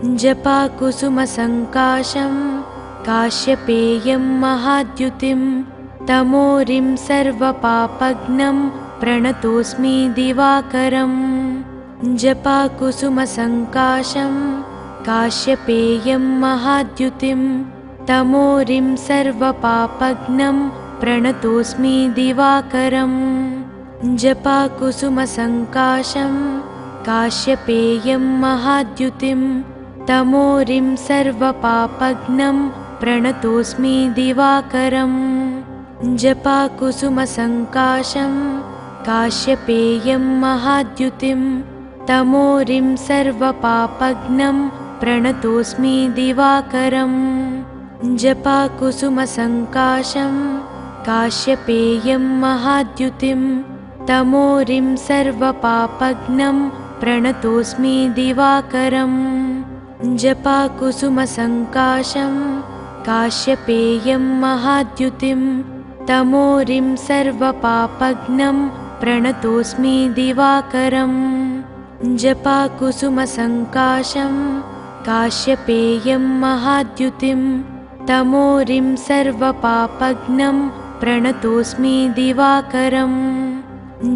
जपाकुसुमसङ्काशं काश्यपेयं महाद्युतिं तमोरिं सर्वपापघ्नं प्रणतोऽस्मि दिवाकरम्। जपाकुसुमसङ्काशं काश्यपेयं महाद्युतिं तमोरिं सर्वपापघ्नं प्रणतोऽस्मि दिवाकरम्। जपाकुसुमसङ्काशं काश्यपेयं महाद्युतिं तमोरिं सर्वपापघ्नं प्रणतोऽस्मि दिवाकरम्। जपाकुसुमसङ्काशं काश्यपेयं महाद्युतिं तमोरिं सर्वपापघ्नं प्रणतोऽस्मि दिवाकरम्। जपाकुसुमसङ्काशं काश्यपेयं महाद्युतिं तमोरिं सर्वपापघ्नं प्रणतोऽस्मि दिवाकरम्। जपाकुसुमसङ्काशं काश्यपेयं महाद्युतिं तमोरिं सर्वपापघ्नं प्रणतोऽस्मि दिवाकरम्। जपाकुसुमसङ्काशं काश्यपेयं महाद्युतिं तमोरिं सर्वपापघ्नं प्रणतोऽस्मि दिवाकरम्।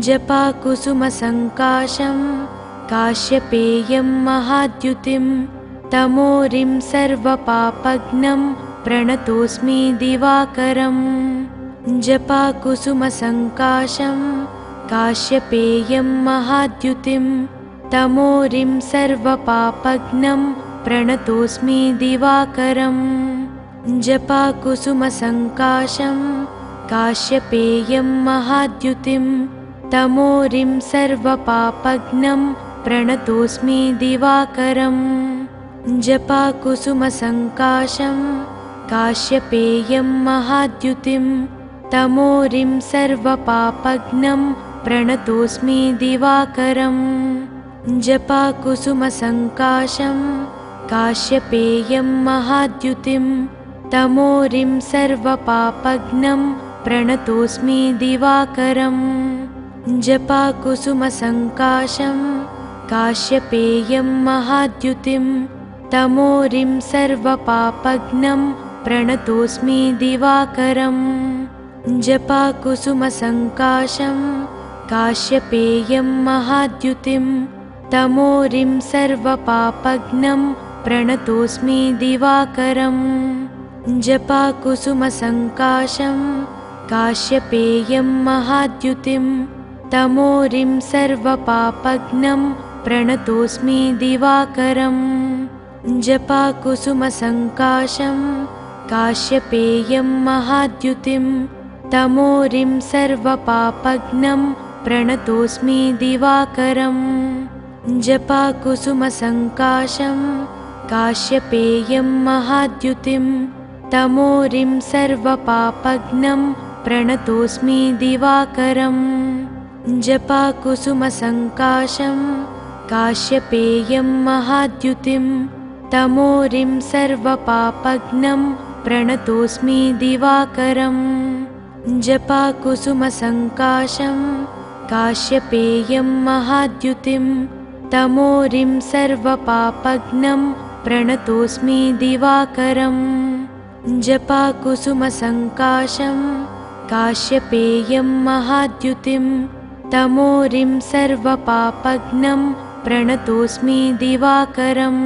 जपाकुसुमसङ्काशं काश्यपेयं महाद्युतिं तमोरिं सर्वपापघ्नं प्रणतोऽस्मि दिवाकरम्। जपाकुसुमसङ्काशं काश्यपेयं महाद्युतिं तमोरिं सर्वपापघ्नं प्रणतोऽस्मि दिवाकरम्। जपाकुसुमसङ्काशं काश्यपेयं महाद्युतिं तमोरिं सर्वपापघ्नं प्रणतोऽस्मि दिवाकरम्। जपाकुसुमसङ्काशं काश्यपेयं महाद्युतिं तमोरिं सर्वपापघ्नं प्रणतोऽस्मि दिवाकरम्। जपाकुसुमसङ्काशं काश्यपेयं महाद्युतिं तमोरिं सर्वपापघ्नं प्रणतोऽस्मि दिवाकरम्। जपाकुसुमसङ्काशं काश्यपेयं महाद्युतिं तमोरिं सर्वपापघ्नं प्रणतोऽस्मि दिवाकरम्। जपाकुसुमसङ्काशं काश्यपेयं महाद्युतिं तमोरिं सर्वपापघ्नं प्रणतोऽस्मि दिवाकरम्। जपाकुसुमसङ्काशं काश्यपेयं महाद्युतिं तमोरिं सर्वपापघ्नं प्रणतोऽस्मि दिवाकरम्। जपाकुसुमसङ्काशं काश्यपेयं महाद्युतिं तमोरिं सर्वपापघ्नं प्रणतोऽस्मि दिवाकरम्। जपाकुसुमसङ्काशं काश्यपेयं महाद्युतिं तमोरिं सर्वपापघ्नं प्रणतोऽस्मि दिवाकरम्। जपाकुसुमसङ्काशं काश्यपेयं महाद्युतिं तमोरिं सर्वपापघ्नं प्रणतोऽस्मि दिवाकरम्। जपाकुसुमसङ्काशं काश्यपेयं महाद्युतिं तमोरिं सर्वपापघ्नं प्रणतोऽस्मि दिवाकरम्। जपाकुसुमसङ्काशं काश्यपेयं महाद्युतिं तमोरिं सर्वपापघ्नं प्रणतोऽस्मि दिवाकरम्।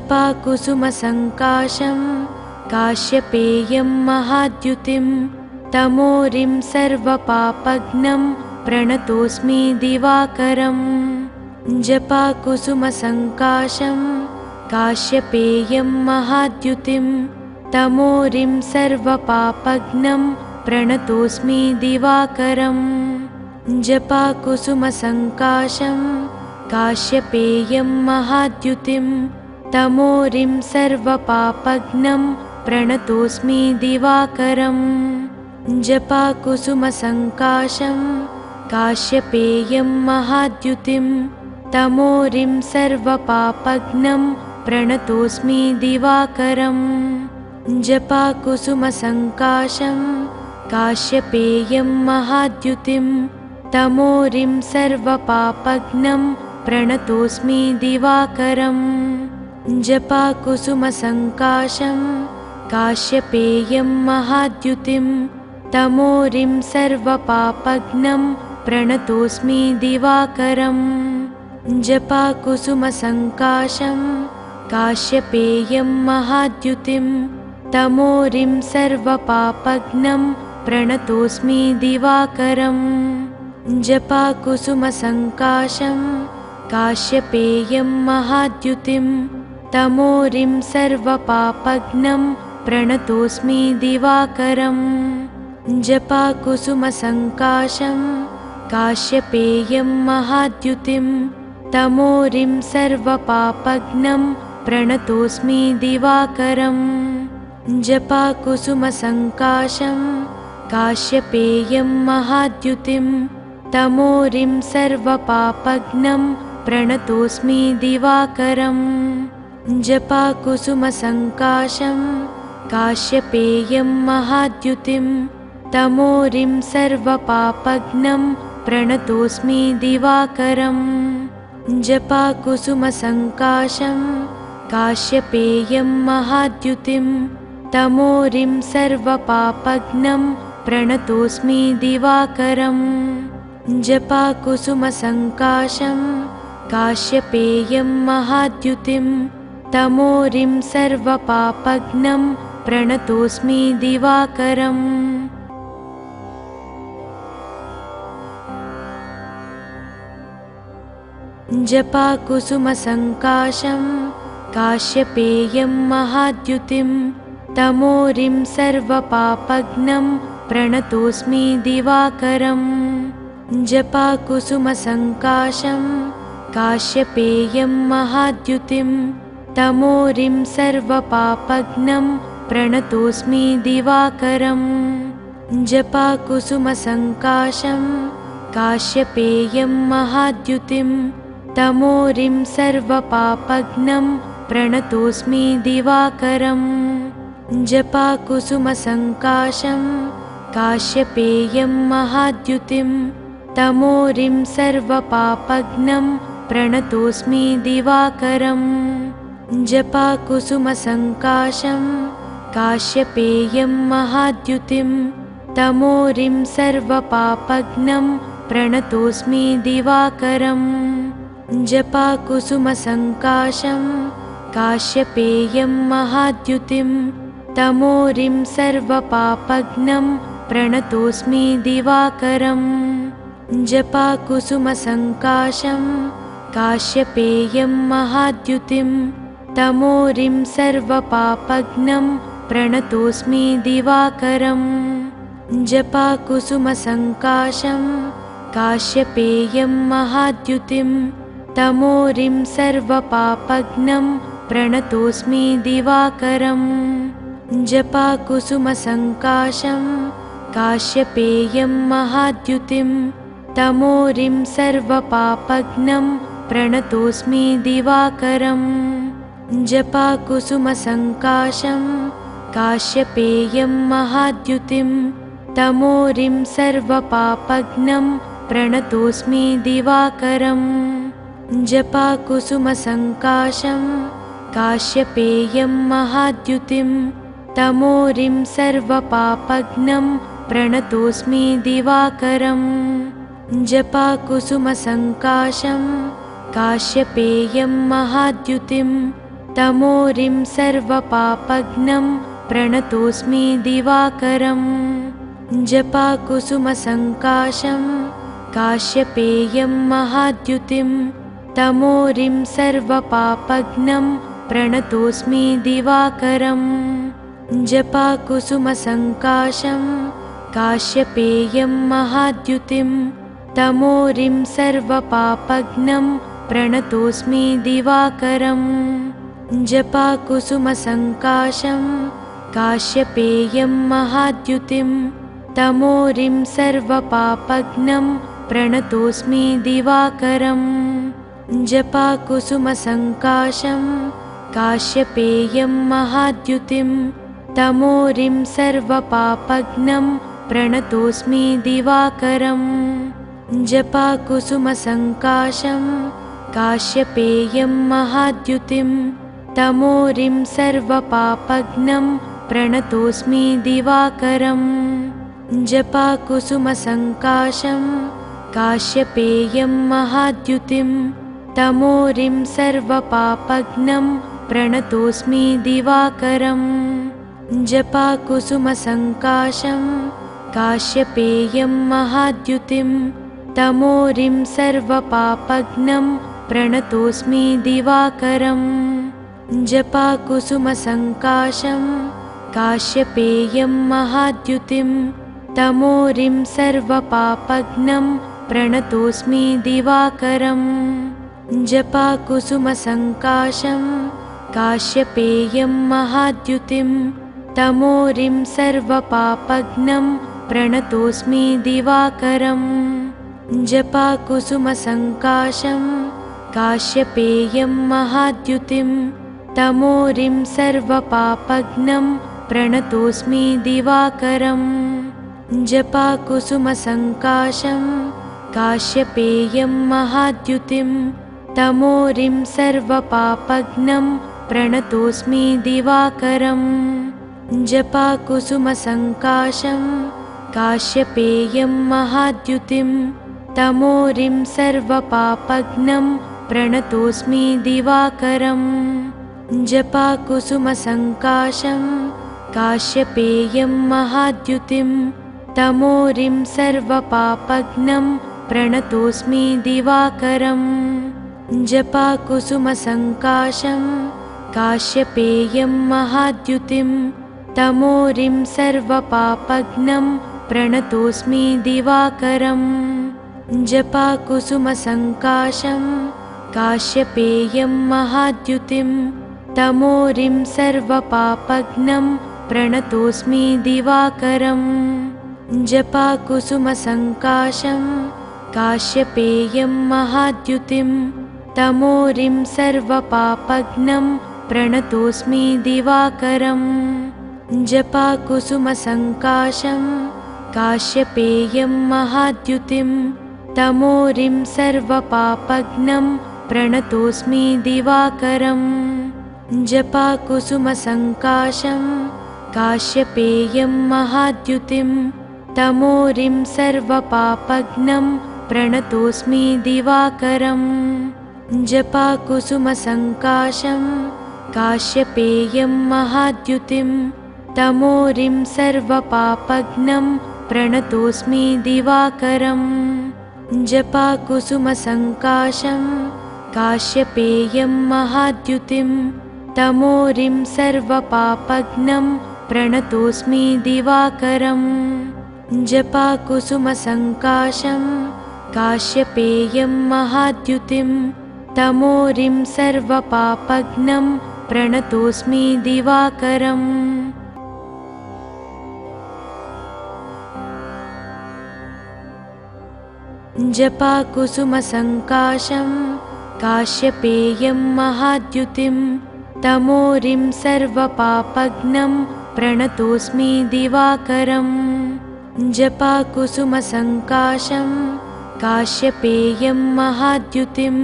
जपाकुसुमसङ्काशं काश्यपेयं महाद्युतिं तमोरिं सर्वपापघ्नं प्रणतोऽस्मि दिवाकरम्। जपाकुसुमसङ्काशं काश्यपेयं महाद्युतिं तमोरिं सर्वपापघ्नं प्रणतोऽस्मि दिवाकरम्। जपाकुसुमसङ्काशं काश्यपेयं महाद्युतिं तमोरिं सर्वपापघ्नं प्रणतोऽस्मि दिवाकरम्। जपाकुसुमसङ्काशं काश्यपेयं महाद्युतिं तमोरिं सर्वपापघ्नं प्रणतोऽस्मि दिवाकरम्। जपाकुसुमसङ्काशं काश्यपेयं महाद्युतिं तमोरिं सर्वपापघ्नं प्रणतोऽस्मि दिवाकरम्। जपाकुसुमसङ्काशं काश्यपेयं महाद्युतिं तमोरिं सर्वपापघ्नं प्रणतोऽस्मि दिवाकरम् जपाकुसुमसङ्काशं काश्यपेयं महाद्युतिं तमोरिं सर्वपापघ्नं प्रणतोऽस्मि दिवाकरम् जपाकुसुमसङ्काशं काश्यपेयं महाद्युतिं तमोरिं सर्वपापघ्नं प्रणतोऽस्मि दिवाकरम् जपाकुसुमसङ्काशं काश्यपेयं महाद्युतिं तमोरिं सर्वपापघ्नं प्रणतोऽस्मि दिवाकरम् जपाकुसुमसङ्काशं काश्यपेयं महाद्युतिं तमोरिं सर्वपापघ्नं प्रणतोऽस्मि दिवाकरम् जपाकुसुमसङ्काशं काश्यपेयं महाद्युतिं तमोरिं सर्वपापघ्नं प्रणतोऽस्मि दिवाकरम् जपाकुसुमसङ्काशं काश्यपेयं महाद्युतिं तमोरिं सर्वपापघ्नं प्रणतोऽस्मि दिवाकरम् जपाकुसुमसङ्काशं काश्यपेयं महाद्युतिं तमोरिं सर्वपापघ्नं प्रणतोऽस्मि दिवाकरम् जपाकुसुमसङ्काशं काश्यपेयं महाद्युतिं तमोरिं सर्वपापघ्नं प्रणतोऽस्मि दिवाकरम् जपाकुसुमसङ्काशं काश्यपेयं महाद्युतिं तमोरिं सर्वपापघ्नं प्रणतोऽस्मि दिवाकरम् जपाकुसुमसङ्काशं काश्यपेयं महाद्युतिं तमोरिं सर्वपापघ्नं प्रणतोऽस्मि दिवाकरम् जपाकुसुमसङ्काशं काश्यपेयं महाद्युतिं तमोरिं सर्वपापघ्नं प्रणतोऽस्मि दिवाकरम् जपाकुसुमसङ्काशं काश्यपेयं महाद्युतिं तमोरिं सर्वपापघ्नं प्रणतोऽस्मि दिवाकरम् जपाकुसुमसङ्काशं काश्यपेयं महाद्युतिं तमोरिं सर्वपापघ्नं प्रणतोऽस्मि दिवाकरम् जपाकुसुमसङ्काशं काश्यपेयं महाद्युतिं तमोरिं सर्वपापघ्नं प्रणतोऽस्मि दिवाकरम् जपाकुसुमसङ्काशं काश्यपेयं महाद्युतिं तमोरिं सर्वपापघ्नं प्रणतोऽस्मि दिवाकरम् जपाकुसुमसङ्काशं काश्यपेयं महाद्युतिं तमोरिं सर्वपापघ्नं प्रणतोऽस्मि दिवाकरम् जपाकुसुमसङ्काशं काश्यपेयं महाद्युतिं तमोरिं सर्वपापघ्नं प्रणतोऽस्मि दिवाकरम् जपाकुसुमसङ्काशं काश्यपेयं महाद्युतिं तमोरिं सर्वपापघ्नं प्रणतोऽस्मि दिवाकरम् जपाकुसुमसङ्काशं काश्यपेयं महाद्युतिं तमोरिं सर्वपापघ्नं प्रणतोऽस्मि दिवाकरम् जपाकुसुमसङ्काशं काश्यपेयं महाद्युतिं तमोरिं सर्वपापघ्नं प्रणतोऽस्मि दिवाकरम् जपाकुसुमसङ्काशं काश्यपेयं महाद्युतिं तमोरिं सर्वपापघ्नं प्रणतोऽस्मि दिवाकरम् जपाकुसुमसङ्काशं काश्यपेयं महाद्युतिं तमोरिं सर्वपापघ्नं प्रणतोऽस्मि दिवाकरम् जपाकुसुमसङ्काशं काश्यपेयं महाद्युतिं तमोरिं सर्वपापघ्नं प्रणतोऽस्मि दिवाकरम् जपाकुसुमसङ्काशं काश्यपेयं महाद्युतिं तमोरिं सर्वपापघ्नं प्रणतोऽस्मि दिवाकरम्। जपाकुसुमसङ्काशं काश्यपेयं महाद्युतिं तमोरिं सर्वपापघ्नं प्रणतोऽस्मि दिवाकरम्। जपाकुसुमसङ्काशं काश्यपेयं महाद्युतिं तमोरिं सर्वपापघ्नं प्रणतोऽस्मि दिवाकरम्। जपाकुसुमसङ्काशं काश्यपेयं महाद्युतिं तमोरिं सर्वपापघ्नं प्रणतोऽस्मि दिवाकरम्। जपाकुसुमसङ्काशं काश्यपेयं महाद्युतिं तमोरिं सर्वपापघ्नं प्रणतोऽस्मि दिवाकरम्। जपाकुसुमसङ्काशं काश्यपेयं महाद्युतिं तमोरिं सर्वपापघ्नं प्रणतोऽस्मि दिवाकरम्। जपाकुसुमसङ्काशं काश्यपेयं महाद्युतिं तमोरिं सर्वपापघ्नं प्रणतोऽस्मि दिवाकरम्। जपाकुसुमसङ्काशं काश्यपेयं महाद्युतिं तमोरिं सर्वपापघ्नं प्रणतोऽस्मि दिवाकरम्। जपाकुसुमसङ्काशं काश्यपेयं महाद्युतिं तमोरिं सर्वपापघ्नं प्रणतोऽस्मि दिवाकरम्। जपाकुसुमसङ्काशं काश्यपेयं महाद्युतिं तमोरिं सर्वपापघ्नं प्रणतोऽस्मि दिवाकरम्। जपाकुसुमसङ्काशं काश्यपेयं महाद्युतिं तमोरिं सर्वपापघ्नं प्रणतोऽस्मि दिवाकरम्। जपाकुसुमसङ्काशं काश्यपेयं महाद्युतिं तमोरिं सर्वपापघ्नं प्रणतोऽस्मि दिवाकरम्। जपाकुसुमसङ्काशं काश्यपेयं महाद्युतिं तमोरिं सर्वपापघ्नं प्रणतोऽस्मि दिवाकरम्। जपाकुसुमसङ्काशं काश्यपेयं महाद्युतिं तमोरिं सर्वपापघ्नं प्रणतोऽस्मि दिवाकरम्। जपाकुसुमसङ्काशं काश्यपेयं महाद्युतिं तमोरिं सर्वपापघ्नं प्रणतोऽस्मि दिवाकरम्। जपाकुसुमसङ्काशं काश्यपेयं महाद्युतिं तमोरिं सर्वपापघ्नं प्रणतोऽस्मि दिवाकरम्। जपाकुसुमसङ्काशं काश्यपेयं महाद्युतिं तमोरिं सर्वपापघ्नं प्रणतोऽस्मि दिवाकरम्। जपाकुसुमसङ्काशं काश्यपेयं महाद्युतिं तमोरिं सर्वपापघ्नं प्रणतोऽस्मि दिवाकरम्। जपाकुसुमसङ्काशं काश्यपेयं महाद्युतिं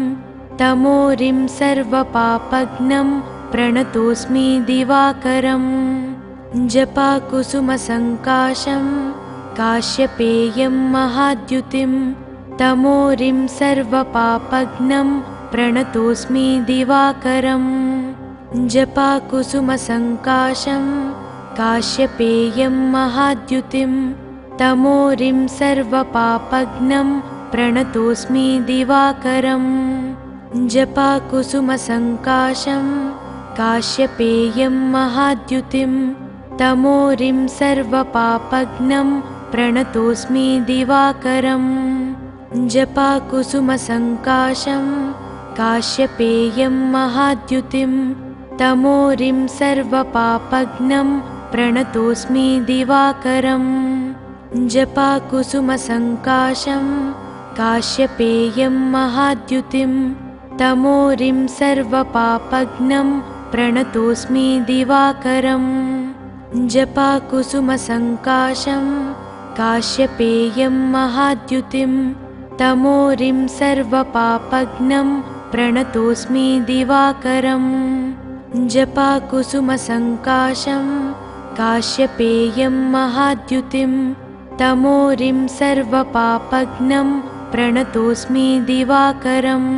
तमोरिं सर्वपापघ्नं प्रणतोऽस्मि दिवाकरम्। जपाकुसुमसङ्काशं काश्यपेयं महाद्युतिं तमोरिं सर्वपापघ्नं प्रणतोऽस्मि दिवाकरम्। जपाकुसुमसङ्काशं काश्यपेयं महाद्युतिं तमोरिं सर्वपापघ्नं प्रणतोऽस्मि दिवाकरम्। जपाकुसुमसङ्काशं काश्यपेयं महाद्युतिं तमोरिं सर्वपापघ्नं प्रणतोऽस्मि दिवाकरम्। जपाकुसुमसङ्काशं काश्यपेयं महाद्युतिं तमोरिं सर्वपापघ्नं प्रणतोऽस्मि दिवाकरम्। जपाकुसुमसङ्काशं काश्यपेयं महाद्युतिं तमोरिं सर्वपापघ्नं प्रणतोऽस्मि दिवाकरम्। जपाकुसुमसङ्काशं काश्यपेयं महाद्युतिं तमोरिं सर्वपापघ्नं प्रणतोऽस्मि दिवाकरम्। जपाकुसुमसङ्काशं काश्यपेयं महाद्युतिं तमोरिं सर्वपापघ्नं प्रणतोऽस्मि दिवाकरम्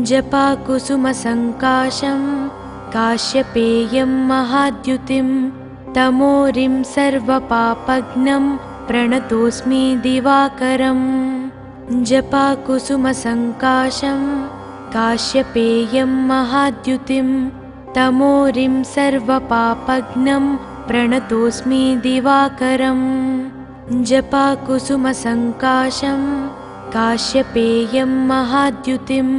जपाकुसुमसङ्काशं काश्यपेयं महाद्युतिं तमोरिं सर्वपापघ्नं प्रणतोऽस्मि दिवाकरम् जपाकुसुमसङ्काशं काश्यपेयं महाद्युतिं तमोरिं सर्वपापघ्नं प्रणतोऽस्मि दिवाकरम् जपाकुसुमसङ्काशं काश्यपेयं महाद्युतिं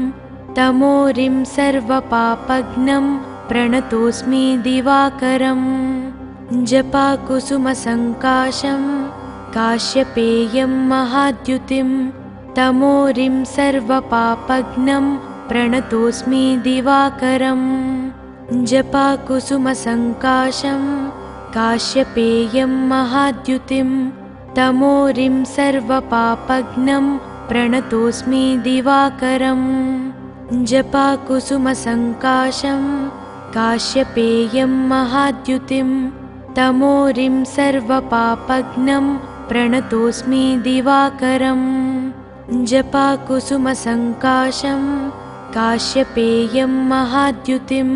तमोरिं सर्वपापघ्नं प्रणतोऽस्मि दिवाकरम् जपाकुसुमसङ्काशं काश्यपेयं महाद्युतिं तमोरिं सर्वपापघ्नं प्रणतोऽस्मि दिवाकरम् जपाकुसुमसङ्काशं काश्यपेयं महाद्युतिं तमोरिं सर्वपापघ्नं प्रणतोऽस्मि दिवाकरम् जपाकुसुमसङ्काशं काश्यपेयं महाद्युतिं तमोरिं सर्वपापघ्नं प्रणतोऽस्मि दिवाकरम् जपाकुसुमसङ्काशं काश्यपेयं महाद्युतिं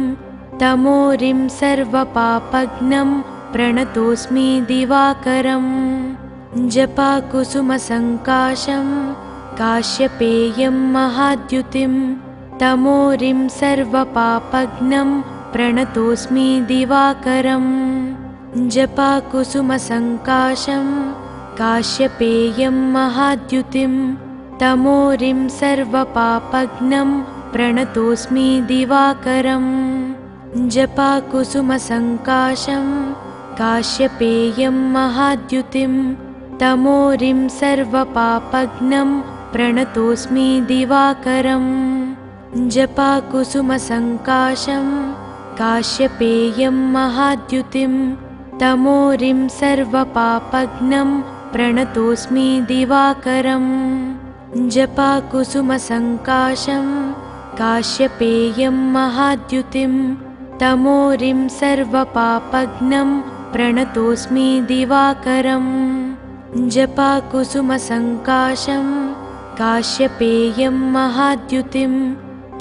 तमोरिं सर्वपापघ्नं प्रणतोऽस्मि दिवाकरम् जपाकुसुमसङ्काशं काश्यपेयं महाद्युतिं तमोरिं सर्वपापघ्नं प्रणतोऽस्मि दिवाकरम् जपाकुसुमसङ्काशं काश्यपेयं महाद्युतिं तमोरिं सर्वपापघ्नं प्रणतोऽस्मि दिवाकरम् जपाकुसुमसङ्काशं काश्यपेयं महाद्युतिं तमोरिं सर्वपापघ्नं प्रणतोऽस्मि दिवाकरम् जपाकुसुमसङ्काशं काश्यपेयं महाद्युतिं तमोरिं सर्वपापघ्नं प्रणतोऽस्मि दिवाकरम् जपाकुसुमसङ्काशं काश्यपेयं महाद्युतिं तमोरिं सर्वपापघ्नं प्रणतोऽस्मि दिवाकरम् जपाकुसुमसङ्काशं काश्यपेयं महाद्युतिं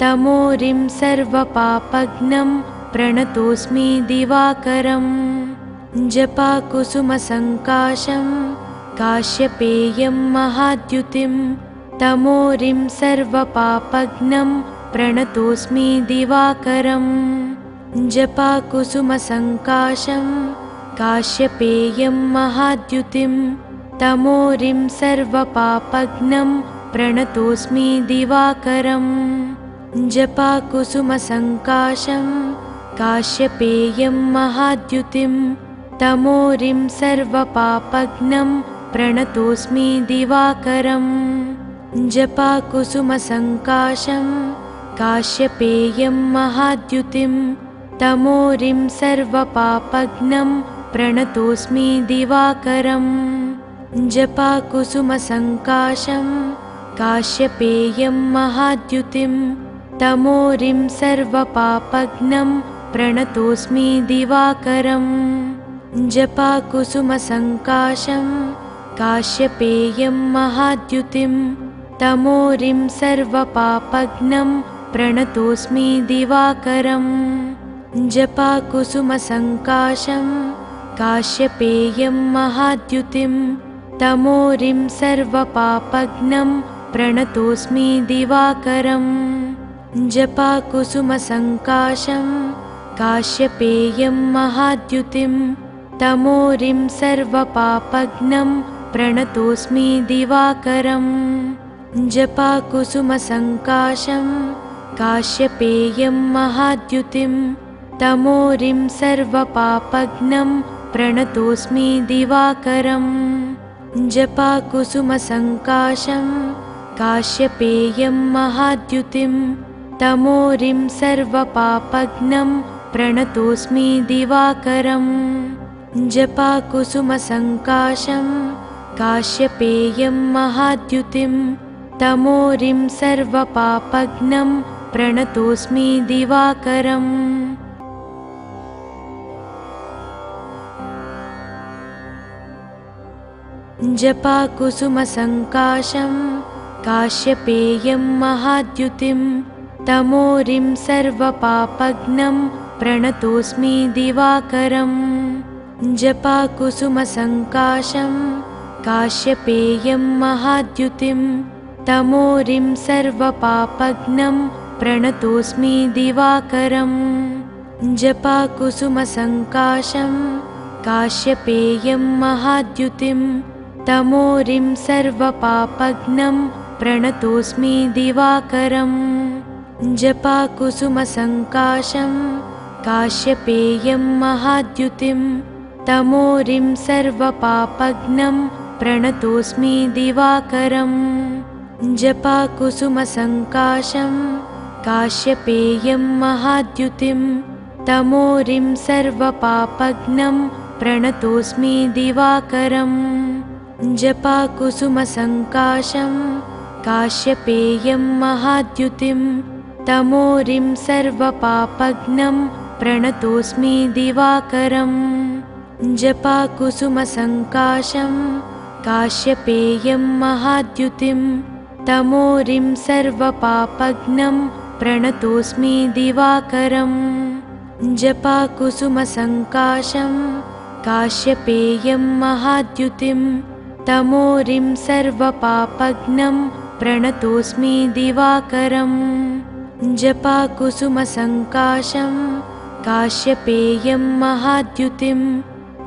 तमोरिं सर्वपापघ्नं प्रणतोऽस्मि दिवाकरम् जपाकुसुमसङ्काशं काश्यपेयं महाद्युतिं तमोरिं सर्वपापघ्नं प्रणतोऽस्मि दिवाकरम् जपाकुसुमसङ्काशं काश्यपेयं महाद्युतिं तमोरिं सर्वपापघ्नं प्रणतोऽस्मि दिवाकरम् जपाकुसुमसङ्काशं काश्यपेयं महाद्युतिं तमोरिं सर्वपापघ्नं प्रणतोऽस्मि दिवाकरम् जपाकुसुमसङ्काशं काश्यपेयं महाद्युतिं तमोरिं सर्वपापघ्नं प्रणतोऽस्मि दिवाकरम् जपाकुसुमसङ्काशं काश्यपेयं महाद्युतिं तमोरिं सर्वपापघ्नं प्रणतोऽस्मि दिवाकरम् जपाकुसुमसङ्काशं काश्यपेयं महाद्युतिं तमोरिं सर्वपापघ्नं प्रणतोऽस्मि दिवाकरम् जपाकुसुमसङ्काशं काश्यपेयं महाद्युतिं तमोरिं सर्वपापघ्नं प्रणतोऽस्मि दिवाकरम् जपाकुसुमसङ्काशं काश्यपेयं महाद्युतिं तमोरिं सर्वपापघ्नं प्रणतोऽस्मि दिवाकरम् जपाकुसुमसङ्काशं काश्यपेयं महाद्युतिं तमोरिं सर्वपापघ्नं प्रणतोऽस्मि दिवाकरम् जपाकुसुमसङ्काशं काश्यपेयं महाद्युतिं तमोरिं सर्वपापघ्नं प्रणतोऽस्मि दिवाकरम् जपाकुसुमसङ्काशं काश्यपेयं महाद्युतिं तमोरिं सर्वपापघ्नं प्रणतोऽस्मि दिवाकरम् जपाकुसुमसङ्काशं काश्यपेयं महाद्युतिं तमोरिं सर्वपापघ्नं प्रणतोऽस्मि दिवाकरम् जपाकुसुमसङ्काशं काश्यपेयं महाद्युतिं तमोरिं सर्वपापघ्नं प्रणतोऽस्मि दिवाकरम् जपाकुसुमसङ्काशं काश्यपेयं महाद्युतिं तमोरिं सर्वपापघ्नं प्रणतोऽस्मि दिवाकरम् जपाकुसुमसङ्काशं काश्यपेयं महाद्युतिं तमोरिं सर्वपापघ्नं प्रणतोऽस्मि दिवाकरम् जपाकुसुमसङ्काशं काश्यपेयं महाद्युतिं तमोरिं सर्वपापघ्नं प्रणतोऽस्मि दिवाकरम् जपाकुसुमसङ्काशं काश्यपेयं महाद्युतिं तमोरिं सर्वपापघ्नं प्रणतोऽस्मि दिवाकरम् जपाकुसुमसङ्काशं काश्यपेयं महाद्युतिं तमोरिं सर्वपापघ्नं प्रणतोऽस्मि दिवाकरम् जपाकुसुमसङ्काशं काश्यपेयं महाद्युतिं तमोरिं सर्वपापघ्नं प्रणतोऽस्मि दिवाकरम् जपाकुसुमसङ्काशं काश्यपेयं महाद्युतिं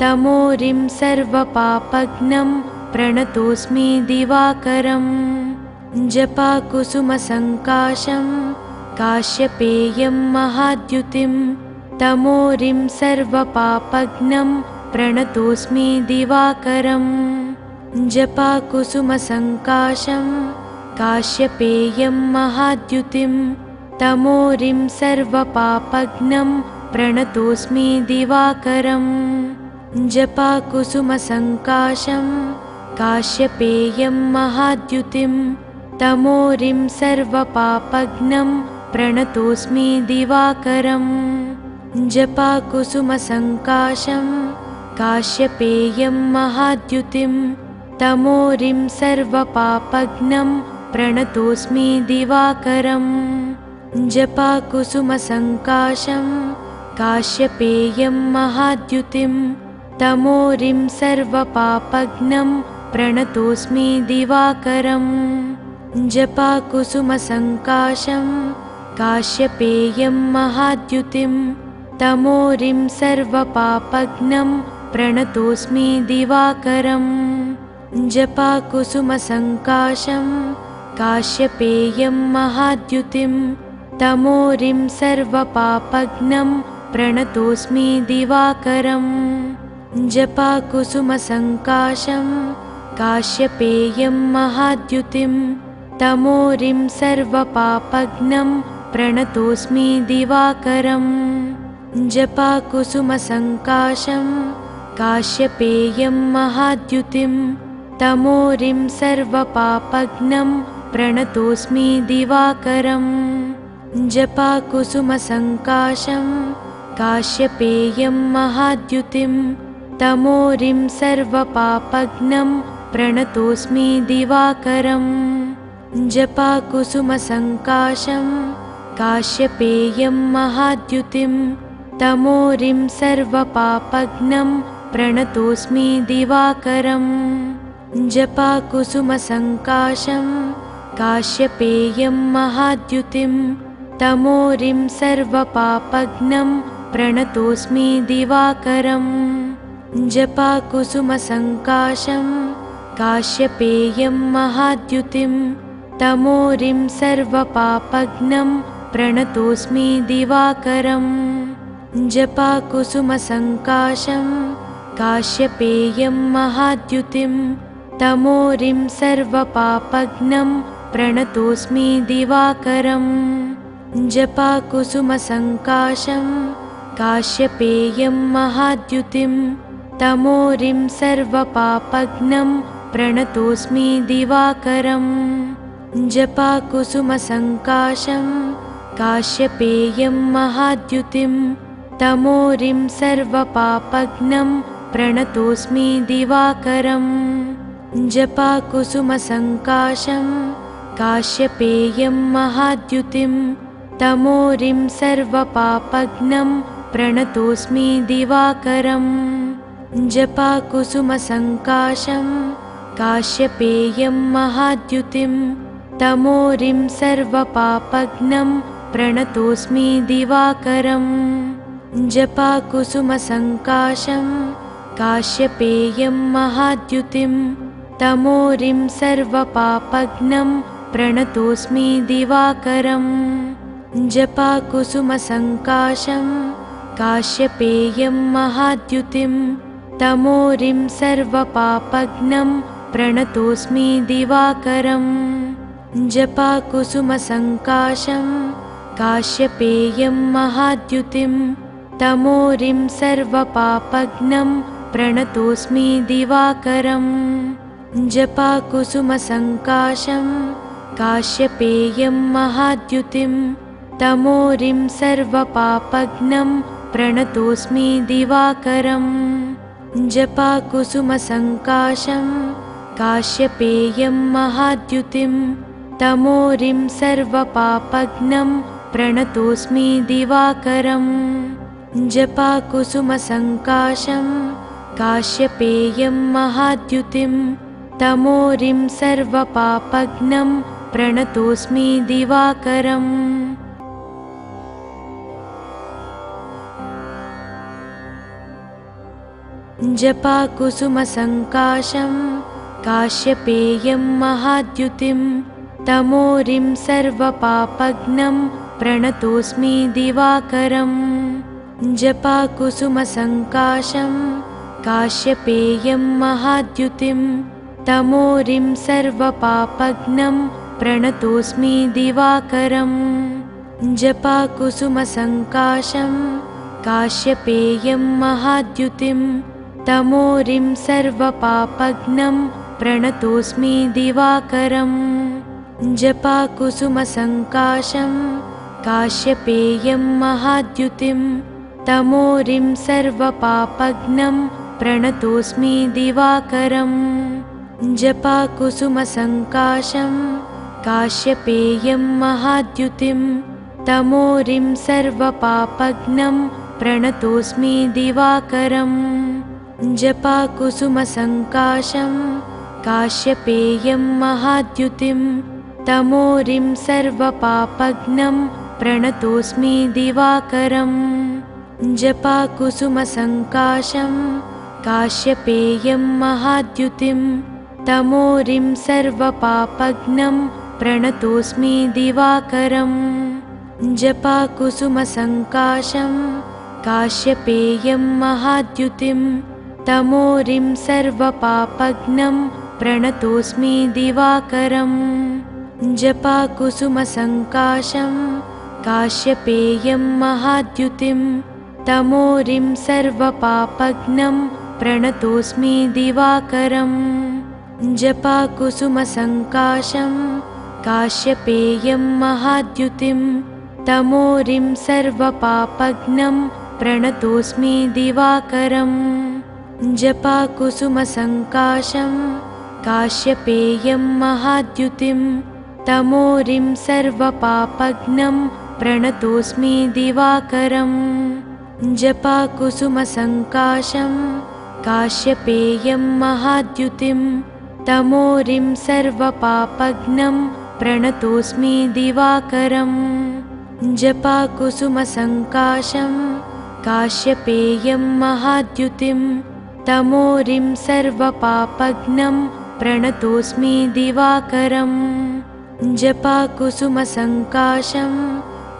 तमोरिं सर्वपापघ्नं प्रणतोऽस्मि दिवाकरम् जपाकुसुमसङ्काशं काश्यपेयं महाद्युतिं तमोरिं सर्वपापघ्नं प्रणतोऽस्मि दिवाकरम् जपाकुसुमसङ्काशं काश्यपेयं महाद्युतिं तमोरिं सर्वपापघ्नं प्रणतोऽस्मि दिवाकरम् जपाकुसुमसङ्काशं काश्यपेयं महाद्युतिं तमोरिं सर्वपापघ्नं प्रणतोऽस्मि दिवाकरम् जपाकुसुमसङ्काशं काश्यपेयं महाद्युतिं तमोरिं सर्वपापघ्नं प्रणतोऽस्मि दिवाकरम् जपाकुसुमसङ्काशं काश्यपेयं महाद्युतिं तमोरिं सर्वपापघ्नं प्रणतोऽस्मि दिवाकरम् जपाकुसुमसङ्काशं काश्यपेयं महाद्युतिं तमोरिं सर्वपापघ्नं प्रणतोऽस्मि दिवाकरम् जपाकुसुमसङ्काशं काश्यपेयं महाद्युतिं तमोरिं सर्वपापघ्नं प्रणतोऽस्मि दिवाकरम् जपाकुसुमसङ्काशं काश्यपेयं महाद्युतिं तमोरिं सर्वपापघ्नं प्रणतोऽस्मि दिवाकरम् जपाकुसुमसङ्काशं काश्यपेयं महाद्युतिं तमोरिं सर्वपापघ्नं प्रणतोऽस्मि दिवाकरम् जपाकुसुमसङ्काशं काश्यपेयं महाद्युतिं तमोरिं सर्वपापघ्नं प्रणतोऽस्मि दिवाकरम् जपाकुसुमसङ्काशं काश्यपेयं महाद्युतिं तमोरिं सर्वपापघ्नं प्रणतोऽस्मि दिवाकरम् जपाकुसुमसङ्काशं काश्यपेयं महाद्युतिं तमोरिं सर्वपापघ्नं प्रणतोऽस्मि दिवाकरम् जपाकुसुमसङ्काशं काश्यपेयं महाद्युतिं तमोरिं सर्वपापघ्नं प्रणतोऽस्मि दिवाकरम् जपाकुसुमसङ्काशं काश्यपेयं महाद्युतिं तमोरिं सर्वपापघ्नं प्रणतोऽस्मि दिवाकरम् जपाकुसुमसङ्काशं काश्यपेयं महाद्युतिं तमोरिं सर्वपापघ्नं प्रणतोऽस्मि दिवाकरम् जपाकुसुमसङ्काशं काश्यपेयं महाद्युतिं तमोरिं सर्वपापघ्नं प्रणतोऽस्मि दिवाकरम् जपाकुसुमसङ्काशं काश्यपेयं महाद्युतिं तमोरिं सर्वपापघ्नं प्रणतोऽस्मि दिवाकरम् जपाकुसुमसङ्काशं काश्यपेयं महाद्युतिं तमोरिं सर्वपापघ्नं प्रणतोऽस्मि दिवाकरम् जपाकुसुमसङ्काशं काश्यपेयं महाद्युतिं तमोरिं सर्वपापघ्नं प्रणतोऽस्मि दिवाकरम् जपाकुसुमसङ्काशं काश्यपेयं महाद्युतिं तमोरिं सर्वपापघ्नं प्रणतोऽस्मि दिवाकरम् जपाकुसुमसङ्काशं काश्यपेयं महाद्युतिं तमोरिं सर्वपापघ्नं प्रणतोऽस्मि दिवाकरम् जपाकुसुमसङ्काशं काश्यपेयं महाद्युतिं तमोरिं सर्वपापघ्नं प्रणतोऽस्मि दिवाकरम् जपाकुसुमसङ्काशं काश्यपेयं महाद्युतिं तमोरिं सर्वपापघ्नं प्रणतोऽस्मि दिवाकरम् जपाकुसुमसङ्काशं काश्यपेयं महाद्युतिं तमोरिं सर्वपापघ्नं प्रणतोऽस्मि दिवाकरम् जपाकुसुमसङ्काशं काश्यपेयं महाद्युतिं तमोरिं सर्वपापघ्नं प्रणतोऽस्मि दिवाकरम् जपाकुसुमसङ्काशं काश्यपेयं महाद्युतिं तमोरिं सर्वपापघ्नं प्रणतोऽस्मि दिवाकरम् जपाकुसुमसङ्काशं काश्यपेयं महाद्युतिं तमोरिं सर्वपापघ्नं प्रणतोऽस्मि दिवाकरम् जपाकुसुमसङ्काशं काश्यपेयं महाद्युतिं तमोरिं सर्वपापघ्नं प्रणतोऽस्मि दिवाकरम् जपाकुसुमसङ्काशं काश्यपेयं महाद्युतिं तमोरिं सर्वपापघ्नं प्रणतोऽस्मि दिवाकरम् जपाकुसुमसङ्काशं काश्यपेयं महाद्युतिं तमोरिं सर्वपापघ्नं प्रणतोऽस्मि दिवाकरम् जपाकुसुमसङ्काशं काश्यपेयं महाद्युतिं तमोरिं सर्वपापघ्नं प्रणतोऽस्मि दिवाकरम् जपाकुसुमसङ्काशं काश्यपेयं महाद्युतिं तमोरिं सर्वपापघ्नं प्रणतोऽस्मि दिवाकरम् जपाकुसुमसङ्काशं काश्यपेयं महाद्युतिं तमोरिं सर्वपापघ्नं प्रणतोऽस्मि दिवाकरम् जपाकुसुमसङ्काशं काश्यपेयं महाद्युतिं तमोरिं सर्वपापघ्नं प्रणतोऽस्मि दिवाकरम् जपाकुसुमसङ्काशं काश्यपेयं महाद्युतिं तमोरिं सर्वपापघ्नं प्रणतोऽस्मि दिवाकरम् जपाकुसुमसङ्काशं काश्यपेयं महाद्युतिं तमोरिं सर्वपापघ्नं प्रणतोऽस्मि दिवाकरम् जपाकुसुमसङ्काशं काश्यपेयं महाद्युतिं तमोरिं सर्वपापघ्नं प्रणतोऽस्मि दिवाकरम् जपाकुसुमसङ्काशं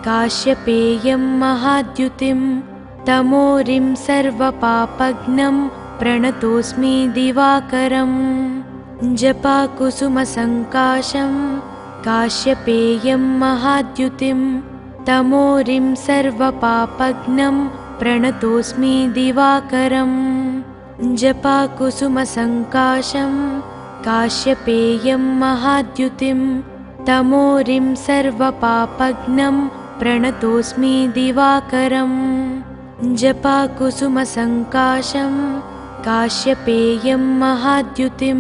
काश्यपेयं महाद्युतिं तमोरिं सर्वपापघ्नं प्रणतोऽस्मि दिवाकरम् जपाकुसुमसङ्काशं काश्यपेयं महाद्युतिं तमोरिं सर्वपापघ्नं प्रणतोऽस्मि दिवाकरम् जपाकुसुमसङ्काशं काश्यपेयं महाद्युतिं तमोरिं सर्वपापघ्नं प्रणतोऽस्मि दिवाकरम् जपाकुसुमसङ्काशं काश्यपेयं महाद्युतिं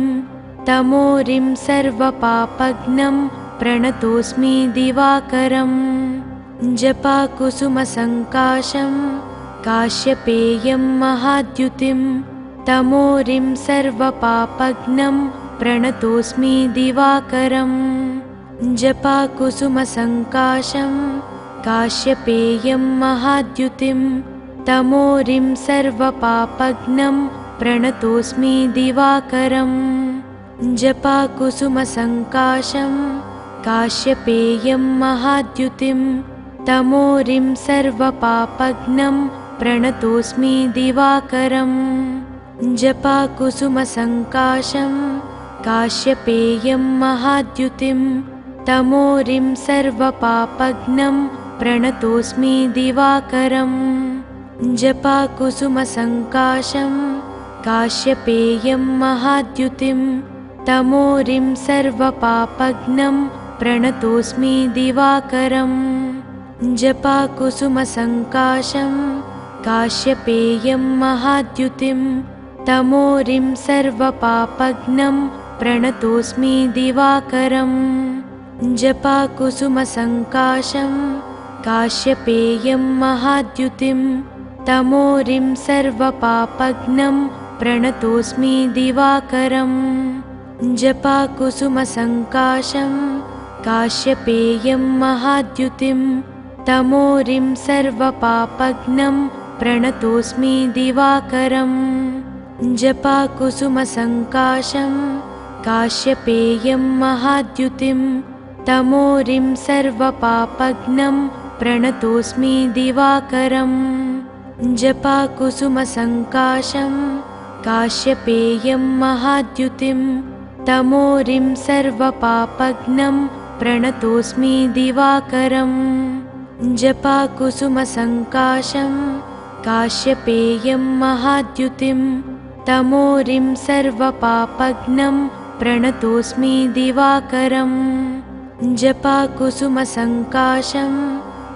तमोरिं सर्वपापघ्नं प्रणतोऽस्मि दिवाकरम्। जपाकुसुमसङ्काशं काश्यपेयं महाद्युतिं तमोरिं सर्वपापघ्नं प्रणतोऽस्मि दिवाकरम्। जपाकुसुमसङ्काशं काश्यपेयं महाद्युतिं तमोरिं सर्वपापघ्नं प्रणतोऽस्मि दिवाकरम्। जपाकुसुमसङ्काशं काश्यपेयं महाद्युतिं तमोरिं सर्वपापघ्नं प्रणतोऽस्मि दिवाकरम्। जपाकुसुमसङ्काशं काश्यपेयं महाद्युतिं तमोरिं सर्वपापघ्नं प्रणतोऽस्मि दिवाकरम्। जपाकुसुमसङ्काशं काश्यपेयं महाद्युतिं तमोरिं सर्वपापघ्नं प्रणतोऽस्मि दिवाकरम्। जपाकुसुमसङ्काशं काश्यपेयं महाद्युतिं तमोरिं सर्वपापघ्नं प्रणतोऽस्मि दिवाकरम्। जपाकुसुमसङ्काशं काश्यपेयं महाद्युतिं तमोरिं सर्वपापघ्नं प्रणतोऽस्मि दिवाकरम्। जपाकुसुमसङ्काशं काश्यपेयं महाद्युतिं तमोरिं सर्वपापघ्नं प्रणतोऽस्मि दिवाकरम्। जपाकुसुमसङ्काशं काश्यपेयं महाद्युतिं तमोरिं सर्वपापघ्नं प्रणतोऽस्मि दिवाकरम्। जपाकुसुमसङ्काशं काश्यपेयं महाद्युतिं तमोरिं सर्वपापघ्नं प्रणतोऽस्मि दिवाकरम्। जपाकुसुमसङ्काशं काश्यपेयं महाद्युतिं तमोरिं सर्वपापघ्नं प्रणतोऽस्मि दिवाकरम्। जपाकुसुमसङ्काशं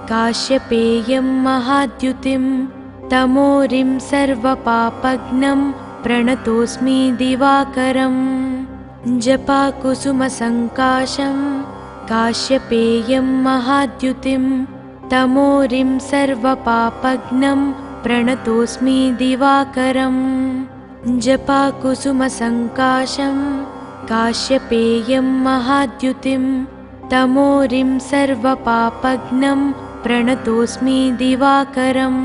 काश्यपेयं महाद्युतिं तमोरिं सर्वपापघ्नं प्रणतोऽस्मि दिवाकरम्। जपाकुसुमसङ्काशं काश्यपेयं महाद्युतिं तमोरिं सर्वपापघ्नं प्रणतोऽस्मि दिवाकरम्। जपाकुसुमसङ्काशं काश्यपेयं महाद्युतिं तमोरिं सर्वपापघ्नं प्रणतोऽस्मि दिवाकरम्।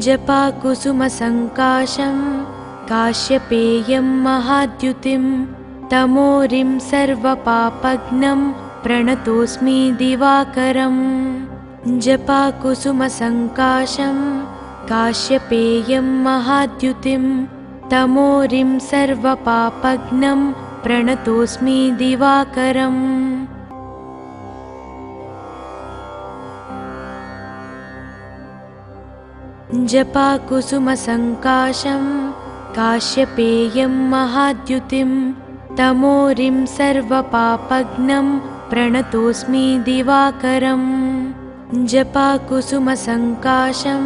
जपाकुसुमसङ्काशं काश्यपेयं महाद्युतिं तमोरिं सर्वपापघ्नं प्रणतोऽस्मि दिवाकरम्। जपाकुसुमसङ्काशं काश्यपेयं महाद्युतिं तमोरिं सर्वपापघ्नं प्रणतोऽस्मि दिवाकरम्। जपाकुसुमसङ्काशं काश्यपेयं महाद्युतिं तमोरिं सर्वपापघ्नं प्रणतोऽस्मि दिवाकरम्। जपाकुसुमसङ्काशं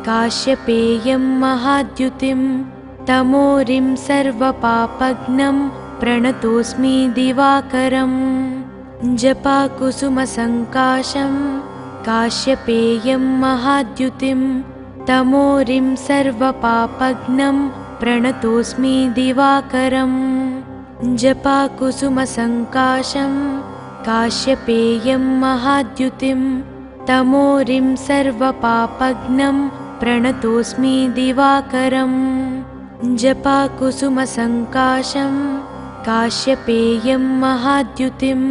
काश्यपेयं महाद्युतिं तमोरिं सर्वपापघ्नं प्रणतोऽस्मि दिवाकरम्। जपाकुसुमसङ्काशं काश्यपेयं महाद्युतिं तमोरिं सर्वपापघ्नं प्रणतोऽस्मि दिवाकरम्। जपाकुसुमसङ्काशं काश्यपेयं महाद्युतिं तमोरिं सर्वपापघ्नं प्रणतोऽस्मि दिवाकरम्। जपाकुसुमसङ्काशं काश्यपेयं महाद्युतिं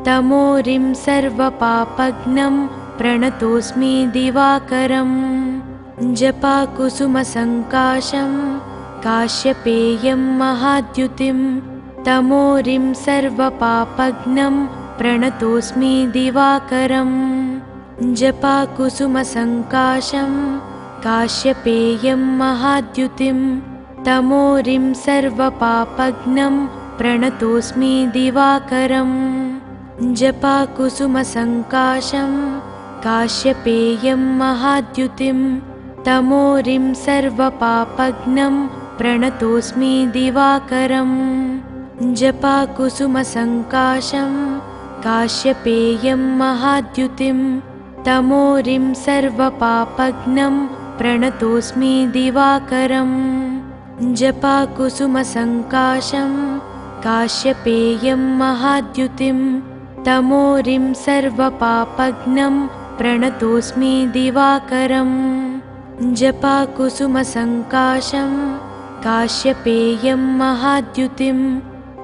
तमोरिं सर्वपापघ्नं प्रणतोऽस्मि दिवाकरम्। जपाकुसुमसङ्काशं काश्यपेयं महाद्युतिं तमोरिं सर्वपापघ्नं प्रणतोऽस्मि दिवाकरम्। जपाकुसुमसङ्काशं काश्यपेयं महाद्युतिं तमोरिं सर्वपापघ्नं प्रणतोऽस्मि दिवाकरम्। जपाकुसुमसङ्काशं काश्यपेयं महाद्युतिं तमोरिं सर्वपापघ्नं प्रणतोऽस्मि दिवाकरम्। जपाकुसुमसङ्काशं काश्यपेयं महाद्युतिं तमोरिं सर्वपापघ्नं प्रणतोऽस्मि दिवाकरम् जपाकुसुमसङ्काशं काश्यपेयं महाद्युतिं तमोरिं सर्वपापघ्नं प्रणतोऽस्मि दिवाकरम् जपाकुसुमसङ्काशं काश्यपेयं महाद्युतिं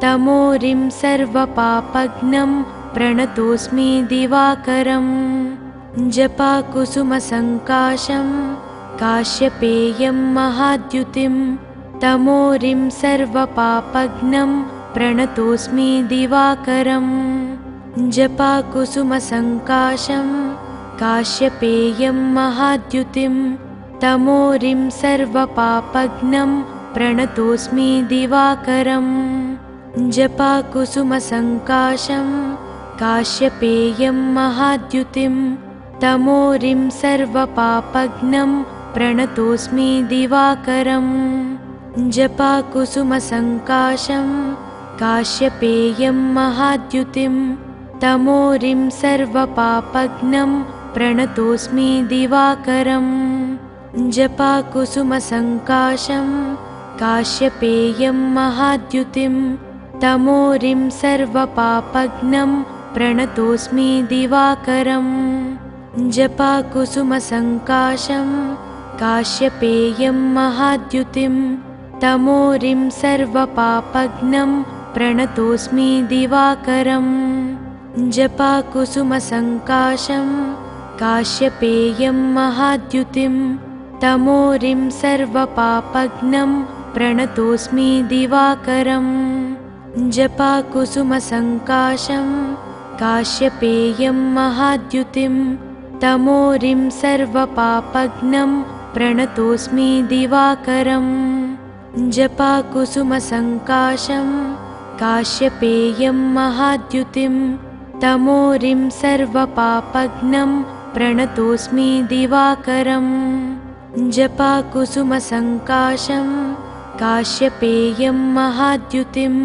तमोरिं सर्वपापघ्नं प्रणतोऽस्मि दिवाकरम् जपाकुसुमसङ्काशं काश्यपेयं महाद्युतिं तमोरिं सर्वपापघ्नं प्रणतोऽस्मि दिवाकरम् जपाकुसुमसङ्काशं काश्यपेयं महाद्युतिं तमोरिं सर्वपापघ्नं प्रणतोऽस्मि दिवाकरम् जपाकुसुमसङ्काशं काश्यपेयं महाद्युतिं तमोरिं सर्वपापघ्नं प्रणतोऽस्मि दिवाकरम् जपाकुसुमसङ्काशं काश्यपेयं महाद्युतिं तमोरिं सर्वपापघ्नं प्रणतोऽस्मि दिवाकरम् जपाकुसुमसङ्काशं काश्यपेयं महाद्युतिं तमोरिं सर्वपापघ्नं प्रणतोऽस्मि दिवाकरम् जपाकुसुमसङ्काशं काश्यपेयं महाद्युतिं तमोरिं सर्वपापघ्नं प्रणतोऽस्मि दिवाकरम् जपाकुसुमसङ्काशं काश्यपेयं महाद्युतिं तमोरिं सर्वपापघ्नं प्रणतोऽस्मि दिवाकरम् जपाकुसुमसङ्काशं काश्यपेयं महाद्युतिं तमोरिं सर्वपापघ्नं प्रणतोऽस्मि दिवाकरम् जपाकुसुमसङ्काशं काश्यपेयं महाद्युतिं तमोरिं सर्वपापघ्नं प्रणतोऽस्मि दिवाकरम् जपाकुसुमसङ्काशं काश्यपेयं महाद्युतिं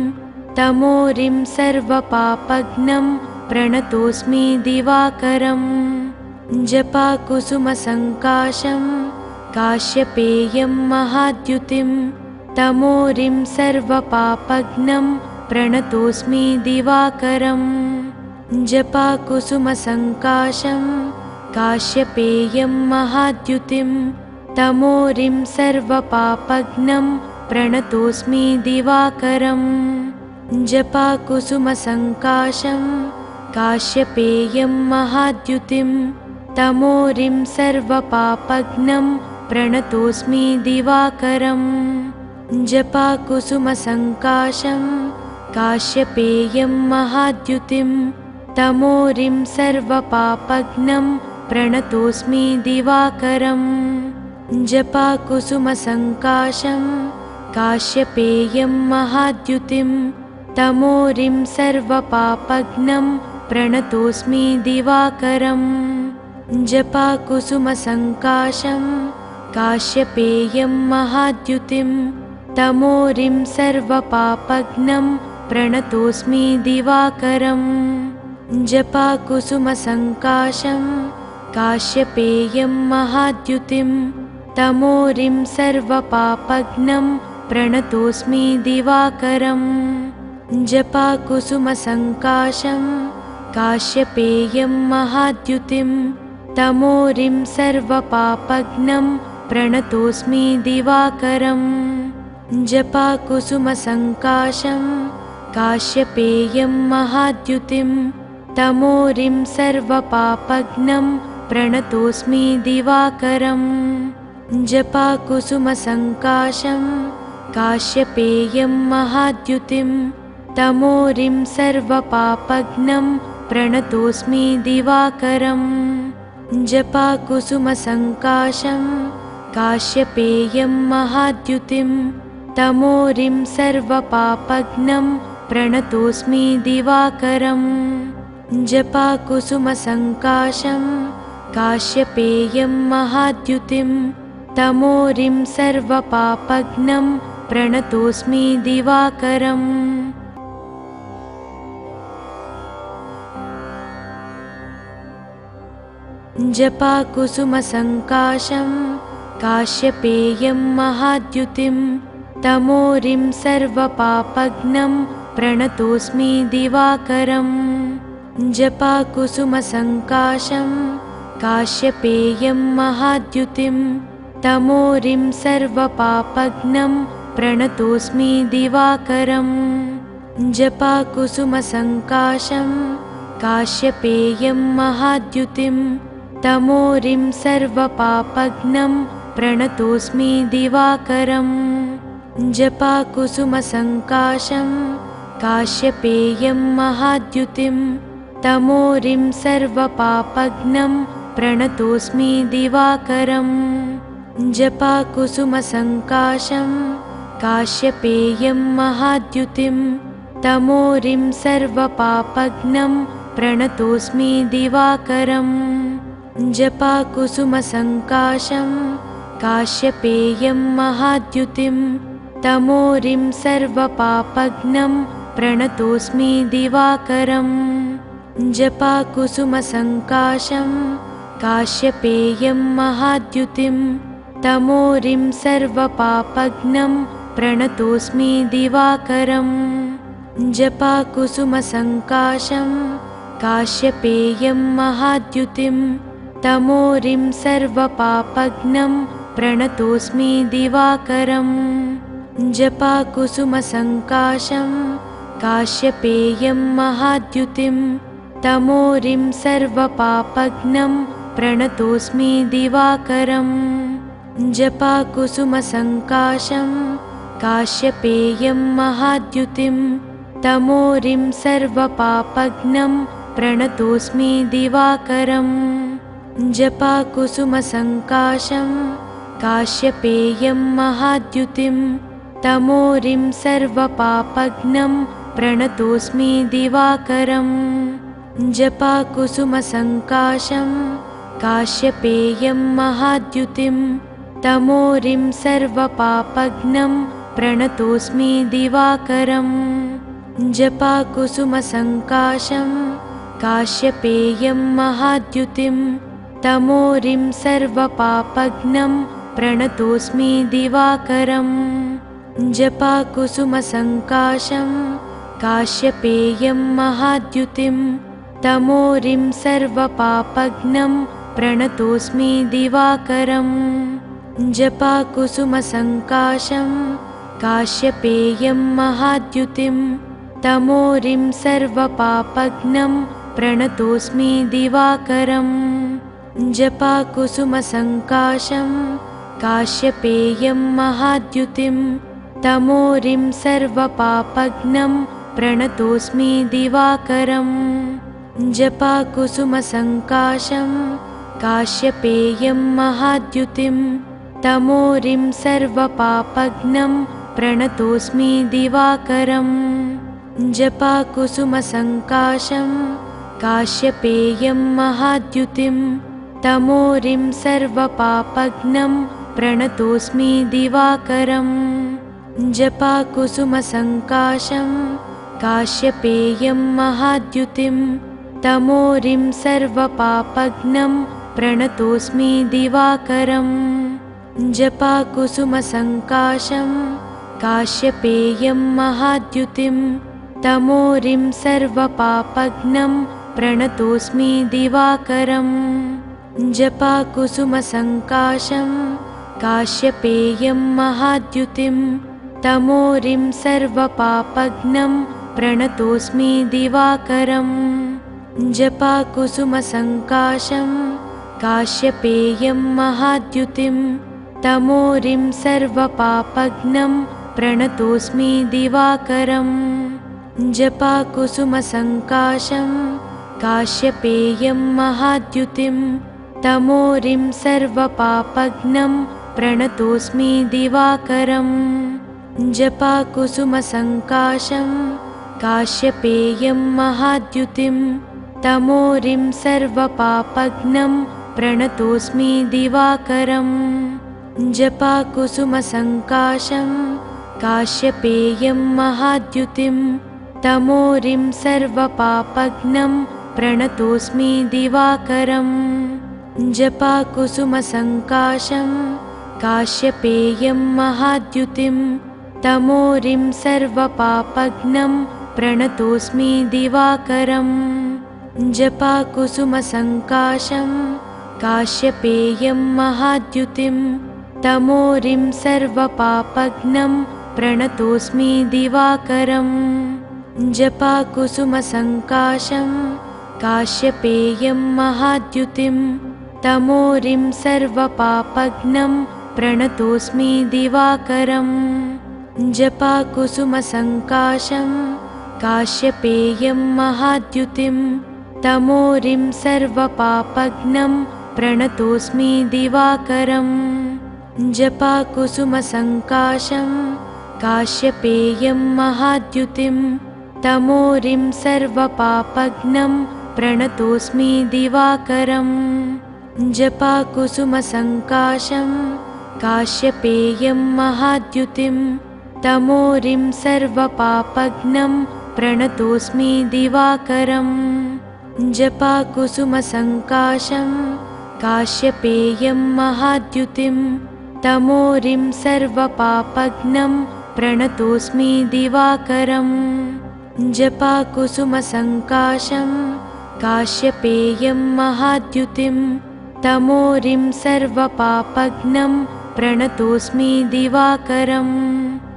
तमोरिं सर्वपापघ्नं प्रणतोऽस्मि दिवाकरम् जपाकुसुमसङ्काशं काश्यपेयं महाद्युतिं तमोरिं सर्वपापघ्नं प्रणतोऽस्मि दिवाकरम् जपाकुसुमसङ्काशं काश्यपेयं महाद्युतिं तमोरिं सर्वपापघ्नं प्रणतोऽस्मि दिवाकरम् जपाकुसुमसङ्काशं काश्यपेयं महाद्युतिं तमोरिं सर्वपापघ्नं प्रणतोऽस्मि दिवाकरम् जपाकुसुमसङ्काशं काश्यपेयं महाद्युतिं तमोरिं सर्वपापघ्नं प्रणतोऽस्मि दिवाकरम् जपाकुसुमसङ्काशं काश्यपेयं महाद्युतिं तमोरिं सर्वपापघ्नं प्रणतोऽस्मि दिवाकरम् जपाकुसुमसङ्काशं काश्यपेयं महाद्युतिं तमोरिं सर्वपापघ्नं प्रणतोऽस्मि दिवाकरम् जपाकुसुमसङ्काशं काश्यपेयं महाद्युतिं तमोरिं सर्वपापघ्नं प्रणतोऽस्मि दिवाकरम् जपाकुसुमसङ्काशं काश्यपेयं महाद्युतिं तमोरिं सर्वपापघ्नं प्रणतोऽस्मि दिवाकरम् जपाकुसुमसङ्काशं काश्यपेयं महाद्युतिं तमोरिं सर्वपापघ्नं प्रणतोऽस्मि दिवाकरम् जपाकुसुमसङ्काशं काश्यपेयं महाद्युतिं तमोरिं सर्वपापघ्नं प्रणतोऽस्मि दिवाकरम् जपाकुसुमसङ्काशं काश्यपेयं महाद्युतिं तमोरिं सर्वपापघ्नं प्रणतोऽस्मि दिवाकरम् जपाकुसुमसङ्काशं काश्यपेयं महाद्युतिं तमोरिं सर्वपापघ्नं प्रणतोऽस्मि दिवाकरम् जपाकुसुमसङ्काशं काश्यपेयं महाद्युतिं तमोरिं सर्वपापघ्नं प्रणतोऽस्मि दिवाकरम् जपाकुसुमसङ्काशं काश्यपेयं महाद्युतिं तमोरिं सर्वपापघ्नं प्रणतोऽस्मि दिवाकरम् जपाकुसुमसङ्काशं काश्यपेयं महाद्युतिं तमोरिं सर्वपापघ्नं प्रणतोऽस्मि दिवाकरम् जपाकुसुमसङ्काशं काश्यपेयं महाद्युतिं तमोरिं सर्वपापघ्नं प्रणतोऽस्मि दिवाकरम् जपाकुसुमसङ्काशं काश्यपेयं महाद्युतिं तमोरिं सर्वपापघ्नं प्रणतोऽस्मि दिवाकरम् जपाकुसुमसङ्काशं काश्यपेयं महाद्युतिं तमोरिं सर्वपापघ्नं प्रणतोऽस्मि दिवाकरम् जपाकुसुमसङ्काशं काश्यपेयं महाद्युतिं तमोरिं सर्वपापघ्नं प्रणतोऽस्मि दिवाकरम् जपाकुसुमसङ्काशं काश्यपेयं महाद्युतिं तमोरिं सर्वपापघ्नं प्रणतोऽस्मि दिवाकरम् जपाकुसुमसङ्काशं काश्यपेयं महाद्युतिं तमोरिं सर्वपापघ्नं प्रणतोऽस्मि दिवाकरम् जपाकुसुमसङ्काशं काश्यपेयं महाद्युतिं तमोरिं सर्वपापघ्नं प्रणतोऽस्मि दिवाकरम् जपाकुसुमसङ्काशं काश्यपेयं महाद्युतिं तमोरिं सर्वपापघ्नं प्रणतोऽस्मि दिवाकरम् जपाकुसुमसङ्काशं काश्यपेयं महाद्युतिं तमोरिं सर्वपापघ्नं प्रणतोऽस्मि दिवाकरम् जपाकुसुमसङ्काशं काश्यपेयं महाद्युतिं तमोरिं सर्वपापघ्नं प्रणतोऽस्मि दिवाकरम् जपाकुसुमसङ्काशं काश्यपेयं महाद्युतिं तमोरिं सर्वपापघ्नं प्रणतोऽस्मि दिवाकरम् जपाकुसुमसङ्काशं काश्यपेयं महाद्युतिं तमोरिं सर्वपापघ्नं प्रणतोऽस्मि दिवाकरम् जपाकुसुमसङ्काशं काश्यपेयं महाद्युतिं तमोरिं सर्वपापघ्नं प्रणतोऽस्मि दिवाकरम् जपाकुसुमसङ्काशं काश्यपेयं महाद्युतिं तमोरिं सर्वपापघ्नं प्रणतोऽस्मि दिवाकरम् जपाकुसुमसङ्काशं काश्यपेयं महाद्युतिं तमोरिं सर्वपापघ्नं प्रणतोऽस्मि दिवाकरम् जपाकुसुमसङ्काशं काश्यपेयं महाद्युतिं तमोरिं सर्वपापघ्नं प्रणतोऽस्मि दिवाकरम् जपाकुसुमसङ्काशं काश्यपेयं महाद्युतिं तमोरिं सर्वपापघ्नं प्रणतोऽस्मि दिवाकरम् जपाकुसुमसङ्काशं काश्यपेयं महाद्युतिं तमोरिं सर्वपापघ्नं प्रणतोऽस्मि दिवाकरम् जपाकुसुमसङ्काशं काश्यपेयं महाद्युतिं तमोरिं सर्वपापघ्नं प्रणतोऽस्मि दिवाकरम् जपाकुसुमसङ्काशं काश्यपेयं महाद्युतिं तमोरिं सर्वपापघ्नं प्रणतोऽस्मि दिवाकरम् जपाकुसुमसङ्काशं काश्यपेयं महाद्युतिं तमोरिं सर्वपापघ्नं प्रणतोऽस्मि दिवाकरम् जपाकुसुमसङ्काशं काश्यपेयं महाद्युतिं तमोरिं सर्वपापघ्नं प्रणतोऽस्मि दिवाकरम् जपाकुसुमसङ्काशं काश्यपेयं महाद्युतिं तमोरिं सर्वपापघ्नं प्रणतोऽस्मि दिवाकरम् जपाकुसुमसङ्काशं काश्यपेयं महाद्युतिं तमोरिं सर्वपापघ्नं प्रणतोऽस्मि दिवाकरम् जपाकुसुमसङ्काशं काश्यपेयं महाद्युतिं तमोरिं सर्वपापघ्नं प्रणतोऽस्मि दिवाकरम् जपाकुसुमसङ्काशं काश्यपेयं महाद्युतिं तमोरिं सर्वपापघ्नं प्रणतोऽस्मि दिवाकरम् जपाकुसुमसङ्काशं काश्यपेयं महाद्युतिं तमोरिं सर्वपापघ्नं प्रणतोऽस्मि दिवाकरम् जपाकुसुमसङ्काशं काश्यपेयं महाद्युतिं तमोरिं सर्वपापघ्नं प्रणतोऽस्मि दिवाकरम् जपाकुसुमसङ्काशं काश्यपेयं महाद्युतिं तमोरिं सर्वपापघ्नं प्रणतोऽस्मि दिवाकरम् जपाकुसुमसङ्काशं काश्यपेयं महाद्युतिं तमोरिं सर्वपापघ्नं प्रणतोऽस्मि दिवाकरम्।